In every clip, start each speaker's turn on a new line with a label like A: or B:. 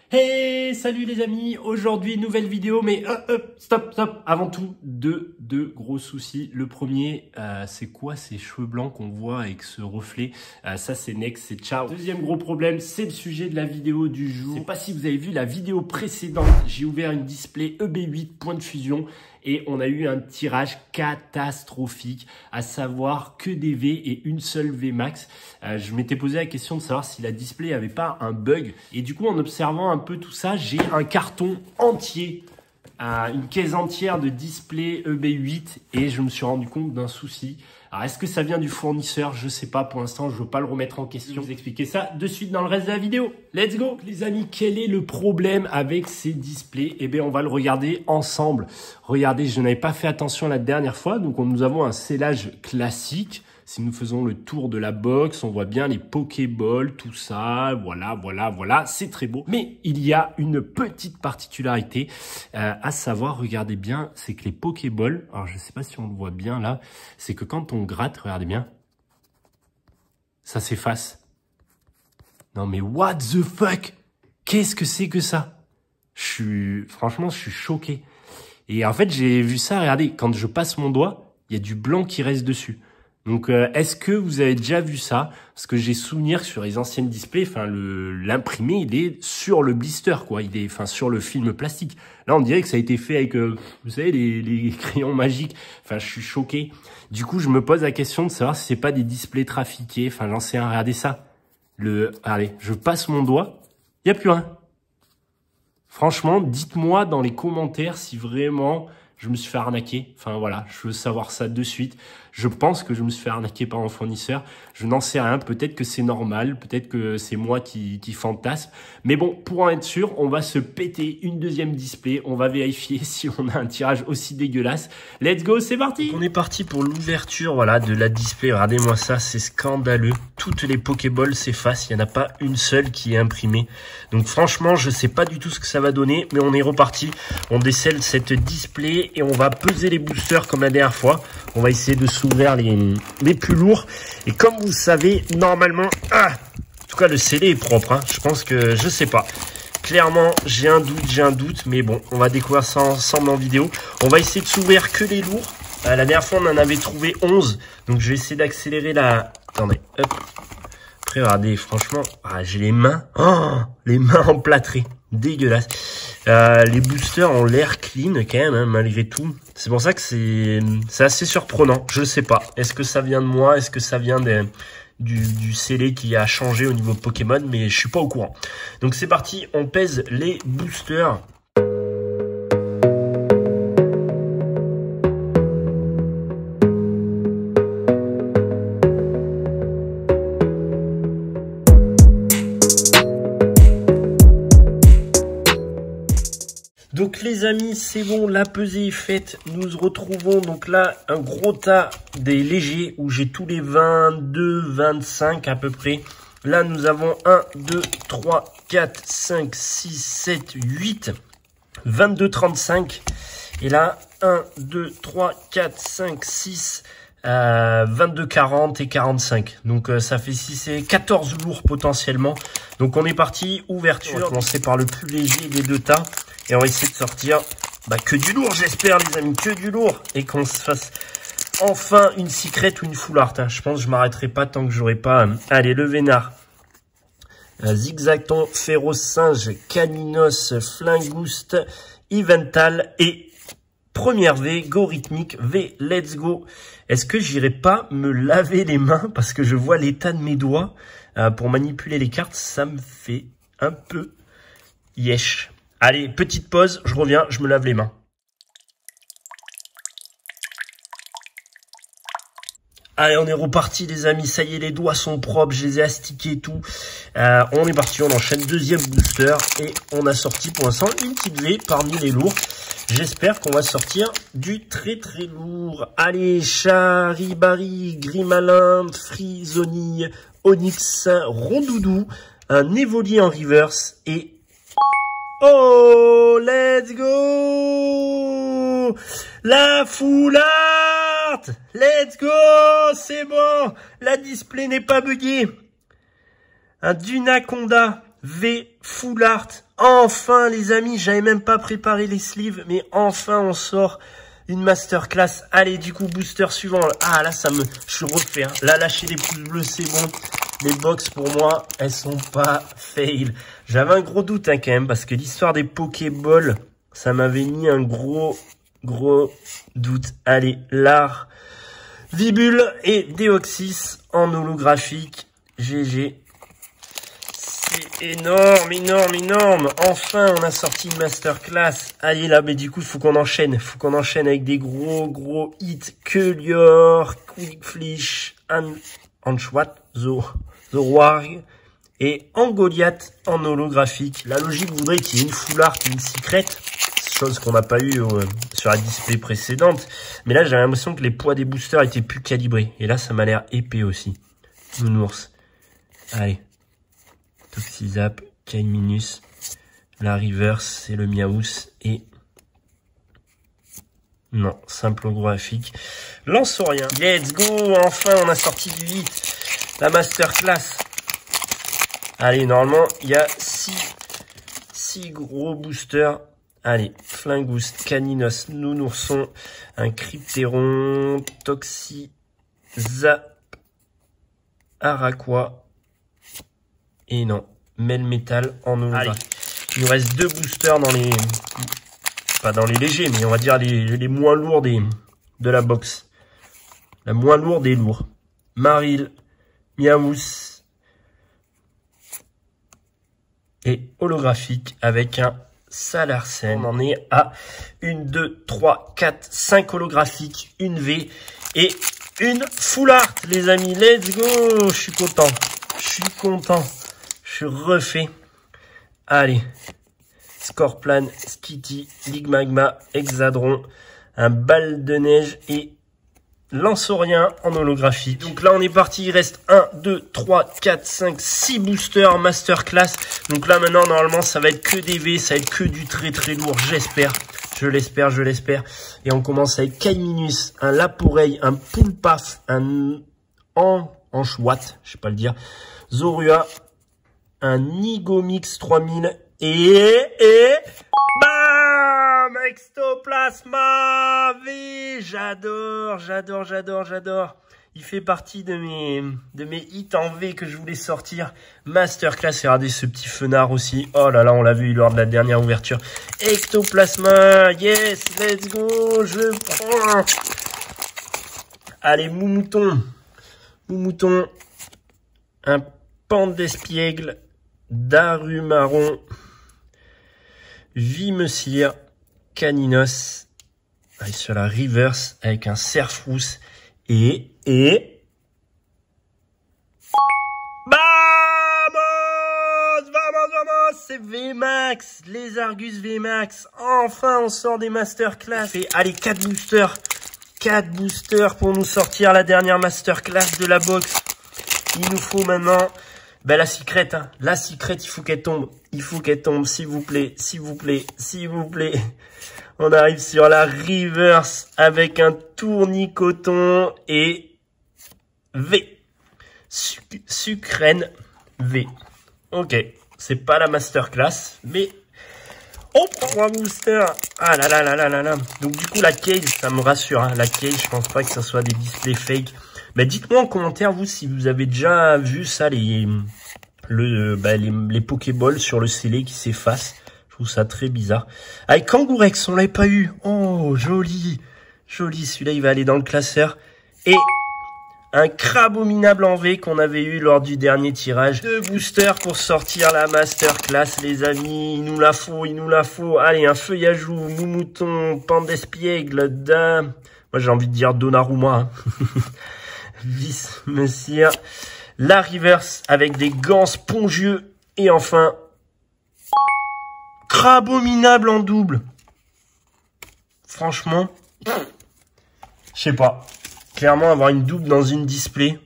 A: Hey, salut les amis, aujourd'hui nouvelle vidéo, mais stop, avant tout, deux gros soucis. Le premier, c'est quoi ces cheveux blancs qu'on voit avec ce reflet? Ça c'est next, c'est ciao. Deuxième gros problème, c'est le sujet de la vidéo du jour. Je sais pas si vous avez vu la vidéo précédente, j'ai ouvert une display EB8 point de fusion et on a eu un tirage catastrophique, à savoir que des V et une seule VMAX. Je m'étais posé la question de savoir si la display avait pas un bug et du coup en observant un peu tout ça, j'ai un carton entier, une caisse entière de display EB8 et je me suis rendu compte d'un souci. Alors est-ce que ça vient du fournisseur? Je sais pas, pour l'instant je veux pas le remettre en question. Je vais vous expliquer ça de suite dans le reste de la vidéo. Let's go les amis, quel est le problème avec ces displays? Eh bien on va le regarder ensemble. Regardez, je n'avais pas fait attention la dernière fois, donc nous avons un scellage classique. Si nous faisons le tour de la box, on voit bien les Pokéballs, tout ça, voilà, c'est très beau. Mais il y a une petite particularité, à savoir, regardez bien, c'est que les Pokéballs, alors je ne sais pas si on le voit bien là, c'est que quand on gratte, regardez bien, ça s'efface. Non mais what the fuck? Qu'est-ce que c'est que ça? Franchement, je suis choqué. Et en fait, j'ai vu ça, regardez, quand je passe mon doigt, il y a du blanc qui reste dessus. Donc, est-ce que vous avez déjà vu ça? Parce que j'ai souvenir sur les anciennes displays, enfin, l'imprimé, il est sur le blister, quoi. Il est, enfin, sur le film plastique. Là, on dirait que ça a été fait avec, vous savez, les crayons magiques. Enfin, je suis choqué. Du coup, je me pose la question de savoir si c'est pas des displays trafiqués. Enfin, j'en sais rien. Regardez ça. Allez, je passe mon doigt. Il n'y a plus rien. Franchement, dites-moi dans les commentaires si vraiment je me suis fait arnaquer. Enfin voilà, je veux savoir ça de suite. Je pense que je me suis fait arnaquer par un fournisseur. Je n'en sais rien. Peut-être que c'est normal. Peut-être que c'est moi qui fantasme. Mais bon, pour en être sûr, on va se péter une deuxième display. On va vérifier si on a un tirage aussi dégueulasse. Let's go, c'est parti. On est parti pour l'ouverture, voilà, de la display. Regardez-moi ça, c'est scandaleux. Toutes les Pokéballs s'effacent. Il n'y en a pas une seule qui est imprimée. Donc franchement, je sais pas du tout ce que ça va donner. Mais on est reparti. On décèle cette display et on va peser les boosters comme la dernière fois. On va essayer de s'ouvrir les plus lourds. Et comme vous savez, normalement, en tout cas le scellé est propre. Hein. Je pense que, je sais pas. Clairement, j'ai un doute. Mais bon, on va découvrir ça ensemble en vidéo. On va essayer de s'ouvrir que les lourds. La dernière fois, on en avait trouvé 11. Donc, je vais essayer d'accélérer la... Attendez, hop. Après, regardez, franchement, j'ai les mains. Oh, les mains emplâtrées. Dégueulasse. Les boosters ont l'air clean quand même, hein, malgré tout. C'est pour ça que c'est assez surprenant. Je sais pas. Est-ce que ça vient de moi? Est-ce que ça vient du scellé qui a changé au niveau Pokémon? Mais je suis pas au courant. Donc c'est parti, on pèse les boosters. Donc les amis, c'est bon, la pesée est faite. Nous retrouvons donc là un gros tas des légers où j'ai tous les 22, 25 à peu près. Là nous avons 1, 2, 3, 4, 5, 6, 7, 8, 22, 35. Et là 1, 2, 3, 4, 5, 6, 22, 40 et 45. Donc ça fait 6 et 14 lourds potentiellement. Donc on est parti, ouverture. On va commencer par le plus léger des deux tas. Et on va essayer de sortir que du lourd, j'espère les amis, que du lourd. Et qu'on se fasse enfin une secret ou une full art. Hein. Je pense que je m'arrêterai pas tant que j'aurai pas... Allez, le Vénard. Zigzaton, Férocinge, Caninos, Flingouste, Yveltal et première V, Gorhythmique, V, let's go. Est-ce que j'irai pas me laver les mains parce que je vois l'état de mes doigts pour manipuler les cartes, ça me fait un peu yesh. Allez, petite pause, je reviens, je me lave les mains. Allez, on est reparti les amis, ça y est, les doigts sont propres, je les ai astiqués et tout. On est parti, on enchaîne deuxième booster et on a sorti pour l'instant une petite V parmi les lourds. J'espère qu'on va sortir du très lourd. Allez, Charibari, Grimalin, Frisoni, Onyx, Rondoudou, un Evoli en reverse et... Oh, let's go! La full art! Let's go! C'est bon! La display n'est pas buggée. Un Dunaconda V full art Enfin les amis, j'avais même pas préparé les sleeves, mais enfin on sort une masterclass. Allez, du coup, booster suivant. Ah là, je suis refait. Hein. Là, lâcher les pouces bleus, c'est bon. Les box, pour moi, elles sont pas fail. J'avais un gros doute hein, quand même, parce que l'histoire des Pokéballs, ça m'avait mis un gros doute. Allez, l'art, Vibule et Deoxys en holographique. GG. C'est énorme, énorme, énorme. Enfin, on a sorti une masterclass. Allez là, mais du coup, il faut qu'on enchaîne. Il faut qu'on enchaîne avec des gros hits. Quelior, Quickflish, Anchwat, Zoroark et Angoliath en holographique. La logique voudrait qu'il y ait une full art et une secret. Chose qu'on n'a pas eu sur la display précédente. Mais là, j'ai l'impression que les poids des boosters étaient plus calibrés. Et là, ça m'a l'air épais aussi. Nounours. Allez. Toxizap, Kaiminus, la Reverse et le Miaous et... Non, simple holographique. Lanceorien. Let's go, enfin on a sorti du hit. La masterclass. Allez, normalement, il y a 6 gros boosters. Allez, Flingouste, Caninos, Nounourson, un Crypteron, Toxizap, Araquois. Et non, Melmetal en holographique. Il nous reste 2 boosters dans les... Pas dans les légers, mais on va dire les moins lourds de la box. La moins lourde des lourds. Maril, Miaous. Et holographique avec un Salarsen. On en est à 1, 2, 3, 4, 5 holographiques, une V et une full art, les amis. Let's go! Je suis content. Je suis content. Je suis refait. Allez. Scorplan, Skitty, Ligmagma, Hexadron, un balle de neige et Lanceorien en holographique. Donc là, on est parti. Il reste 1, 2, 3, 4, 5, 6 boosters masterclass. Donc là, maintenant, normalement, ça va être que des V. Ça va être que du très lourd. J'espère. Je l'espère. Et on commence avec Kaiminus, un Laporeille, un Poulpaf, un Anchwat, je sais pas le dire, Zorua, un Nigomix 3000 et bam, Ectoplasma V. J'adore. Il fait partie de mes hits en V que je voulais sortir. Masterclass, et regardez ce petit fenard aussi. Oh là là, on l'a vu lors de la dernière ouverture. Ectoplasma, yes, let's go, je prends. Allez, Moumouton, un Pandespiègle, Darumaron, Vimesire, Caninos, allez, sur la reverse avec un Serfrousse et vamos, c'est VMAX, les Argus VMAX. Enfin, on sort des masterclass. Et allez, 4 boosters pour nous sortir la dernière masterclass de la box. Il nous faut maintenant la secret, hein. La secret, il faut qu'elle tombe. S'il vous plaît. On arrive sur la reverse avec un tournicoton et V. Sucrène V. Ok, c'est pas la masterclass, mais on prend un booster. Ah là là. Donc du coup, la case, ça me rassure. Hein. La case, je pense pas que ça soit des displays fake. Mais dites-moi en commentaire, vous, si vous avez déjà vu ça, les Pokéballs sur le scellé qui s'effacent. Je trouve ça très bizarre. Avec Kangourex, on l'avait pas eu. Oh, joli. Celui-là, il va aller dans le classeur. Et un Crabominable en V qu'on avait eu lors du dernier tirage. 2 boosters pour sortir la masterclass, les amis. Il nous la faut. Allez, un Feuillajou, Moumouton, Pandespiègle, moi j'ai envie de dire Donnarumma. Hein. Vimesire, la reverse avec des gants spongieux et enfin Crabominable en double. Franchement, je sais pas. Clairement, avoir une double dans une display,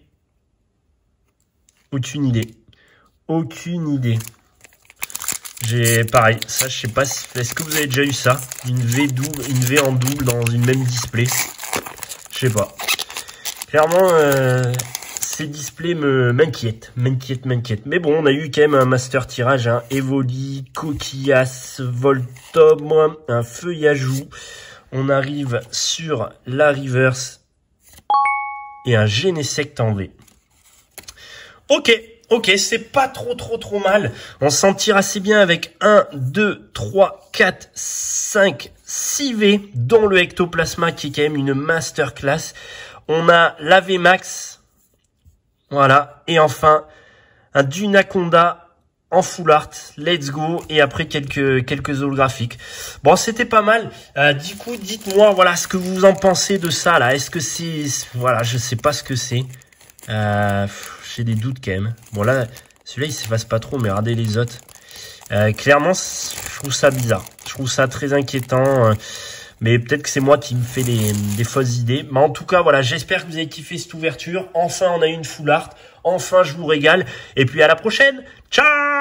A: aucune idée. J'ai pareil, ça je sais pas si, est-ce que vous avez déjà eu ça, une V en double dans une même display. Je sais pas. Clairement, ces displays m'inquiètent. Mais bon, on a eu quand même un master tirage, hein. Evoli, Coquillas, Voltobre, un Feuillajou. On arrive sur la reverse et un Genesect en V. Ok, c'est pas trop mal. On s'en tire assez bien avec 1, 2, 3, 4, 5, 6 V, dont le Ectoplasma qui est quand même une masterclass. On a la VMAX, voilà, et enfin un Dunaconda en full art, let's go, et après quelques holographiques. Bon, c'était pas mal. Du coup, dites-moi, voilà, ce que vous en pensez de ça, là. Est-ce que c'est, voilà, je sais pas ce que c'est. J'ai des doutes quand même. Bon là, celui-là il s'efface pas trop, mais regardez les autres. Clairement, je trouve ça bizarre. Je trouve ça très inquiétant. Mais peut-être que c'est moi qui me fais des fausses idées. Mais en tout cas, voilà, j'espère que vous avez kiffé cette ouverture. Enfin, on a eu une full art. Enfin, je vous régale. Et puis à la prochaine. Ciao!